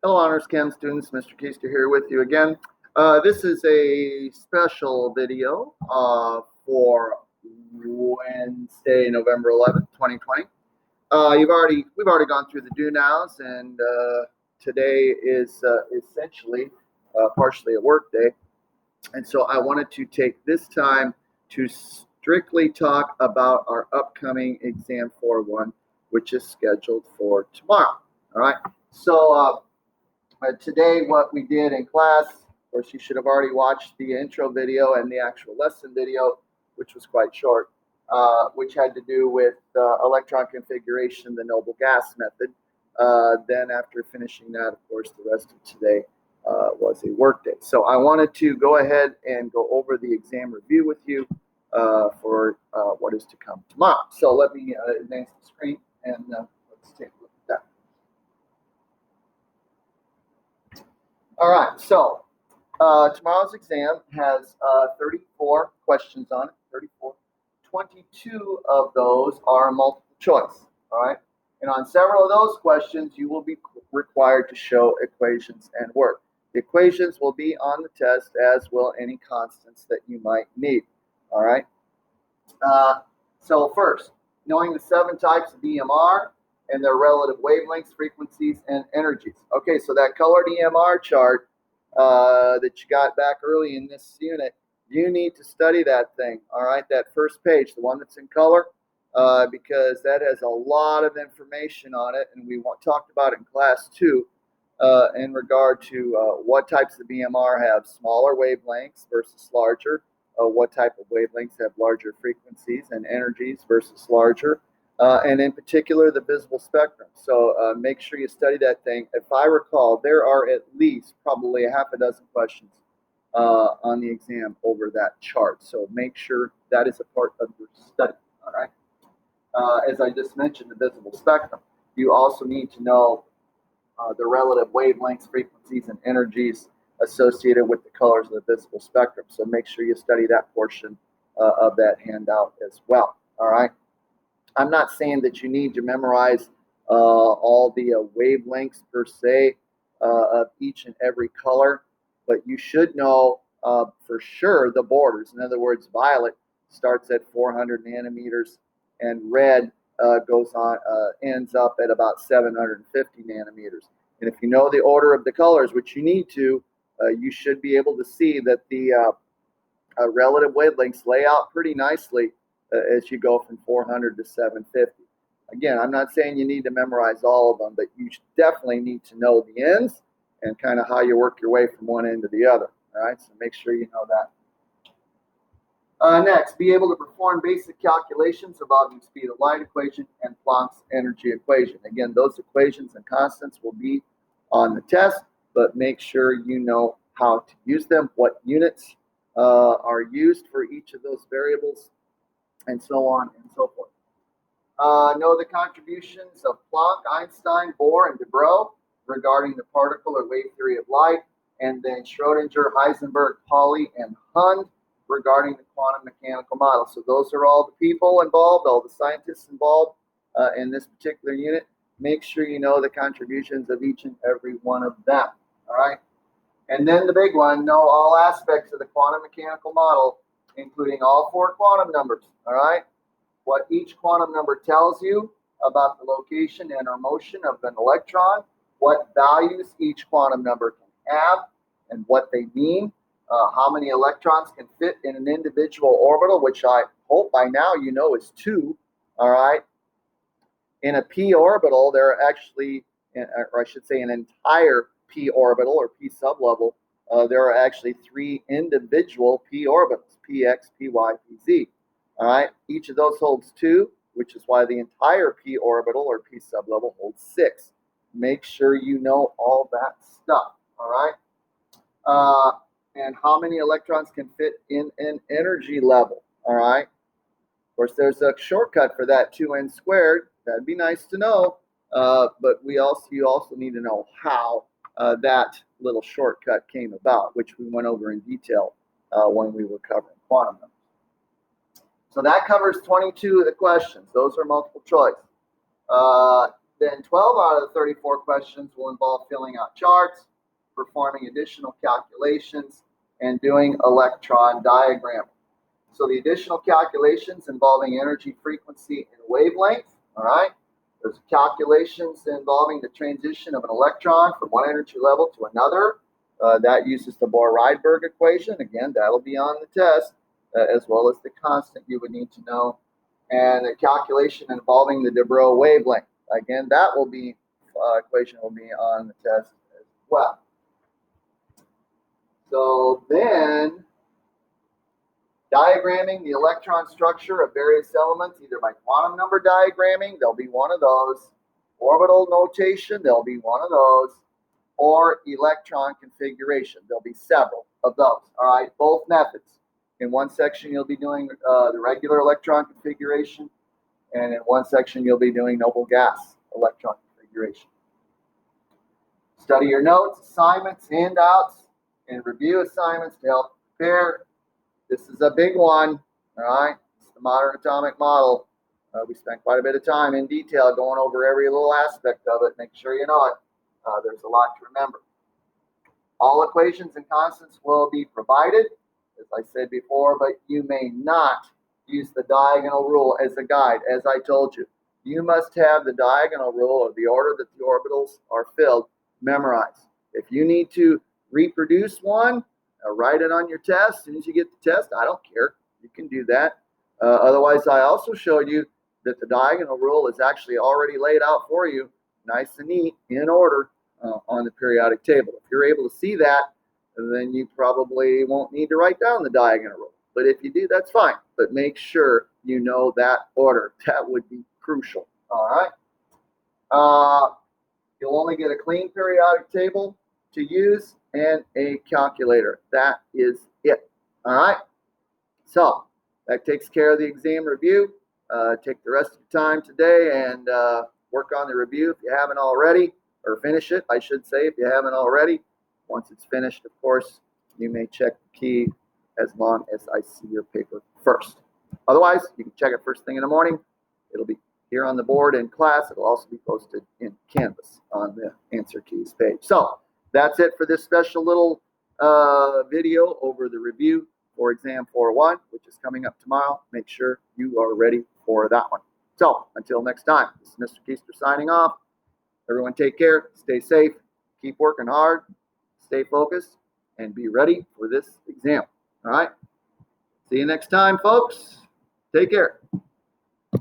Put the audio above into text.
Hello, Honors Chem students. Mr. Keister here with you again. This is a special video for Wednesday, November 11th, 2020. We've already gone through the do nows, and today is essentially partially a work day. And so I wanted to take this time to strictly talk about our upcoming Exam 4-1, which is scheduled for tomorrow. All right. So today, what we did in class, of course, you should have already watched the intro video and the actual lesson video, which was quite short, which had to do with electron configuration, the noble gas method. Then after finishing that, of course, the rest of today was a work day. So I wanted to go ahead and go over the exam review with you for what is to come tomorrow. So let me advance the screen and let's take a look at that. All right, so tomorrow's exam has 34 questions on it, 34. 22 of those are multiple choice, all right? And on several of those questions, you will be required to show equations and work. The equations will be on the test, as will any constants that you might need, all right? So first, knowing the 7 types of EMR and their relative wavelengths, frequencies, and energies. Okay, so that colored EMR chart that you got back early in this unit, you need to study that thing, all right? That first page, the one that's in color, because that has a lot of information on it, and we talked about it in class too, in regard to what types of EMR have smaller wavelengths versus larger, what type of wavelengths have larger frequencies and energies versus larger, and in particular the visible spectrum. So make sure you study that thing. If I recall, there are at least probably a half a dozen questions on the exam over that chart. So make sure that is a part of your study, all right? As I just mentioned, the visible spectrum. You also need to know the relative wavelengths, frequencies, and energies associated with the colors of the visible spectrum. So make sure you study that portion of that handout as well, all right? I'm not saying that you need to memorize all the wavelengths per se of each and every color, but you should know for sure the borders. In other words, violet starts at 400 nanometers, and red ends up at about 750 nanometers. And if you know the order of the colors, which you need to, you should be able to see that the relative wavelengths lay out pretty nicely as you go from 400 to 750. Again, I'm not saying you need to memorize all of them, but you definitely need to know the ends and kind of how you work your way from one end to the other. All right, so make sure you know that. Next, be able to perform basic calculations involving speed of light equation and Planck's energy equation. Again, those equations and constants will be on the test, but make sure you know how to use them, what units are used for each of those variables, and so on and so forth. Know the contributions of Planck, Einstein, Bohr, and de Broglie regarding the particle or wave theory of light, and then Schrodinger, Heisenberg, Pauli, and Hund regarding the quantum mechanical model. So those are all the people involved, all the scientists involved in this particular unit. Make sure you know the contributions of each and every one of them, all right? And then the big one, know all aspects of the quantum mechanical model, including all 4 quantum numbers, all right? What each quantum number tells you about the location and or motion of an electron, what values each quantum number can have, and what they mean, how many electrons can fit in an individual orbital, which I hope by now you know is 2, all right? In a p orbital, there are actually, or I should say an entire p orbital or p sublevel, there are actually 3 individual p orbitals, px, py, pz. All right, each of those holds 2, which is why the entire p orbital or p sublevel holds 6. Make sure you know all that stuff, all right? And how many electrons can fit in an energy level, all right? Of course, there's a shortcut for that, 2n squared. That'd be nice to know, but you also need to know how that little shortcut came about, which we went over in detail when we were covering quantum numbers. So that covers 22 of the questions. Those are multiple choice. then 12 out of the 34 questions will involve filling out charts, performing additional calculations, and doing electron diagram. So the additional calculations involving energy, frequency, and wavelength, all right? There's calculations involving the transition of an electron from one energy level to another. That uses the Bohr-Rydberg equation. Again, that'll be on the test, as well as the constant you would need to know. And a calculation involving the de Broglie wavelength. Again, that will be, equation will be on the test as well. So then, diagramming the electron structure of various elements, either by quantum number diagramming, there'll be one of those, orbital notation, there'll be one of those, or electron configuration. There'll be several of those, all right, both methods. In one section, you'll be doing the regular electron configuration, and in one section, you'll be doing noble gas electron configuration. Study your notes, assignments, handouts, and review assignments to help prepare. This is a big one, all right? It's the modern atomic model. We spent quite a bit of time in detail going over every little aspect of it. Make sure you know it. There's a lot to remember. All equations and constants will be provided, as I said before, but you may not use the diagonal rule as a guide, as I told you. You must have the diagonal rule, or the order that the orbitals are filled, memorized. If you need to reproduce one, write it on your test. As soon as you get the test, I don't care. You can do that. Otherwise, I also showed you that the diagonal rule is actually already laid out for you, nice and neat, in order, on the periodic table. If you're able to see that, then you probably won't need to write down the diagonal rule. But if you do, that's fine. But make sure you know that order. That would be crucial. All right. You'll only get a clean periodic table to use and a calculator. That is it. All right. So that takes care of the exam review. Take the rest of the time today and work on the review if you haven't already, or finish it, I should say, if you haven't already. Once it's finished, of course, you may check the key as long as I see your paper first. Otherwise, you can check it first thing in the morning. It'll be here on the board in class. It'll also be posted in Canvas on the answer keys page. So that's it for this special little video over the review for exam 4-1, which is coming up tomorrow. Make sure you are ready for that one. So until next time, this is Mr. Keister signing off. Everyone take care, stay safe, keep working hard, stay focused, and be ready for this exam. All right? See you next time, folks. Take care.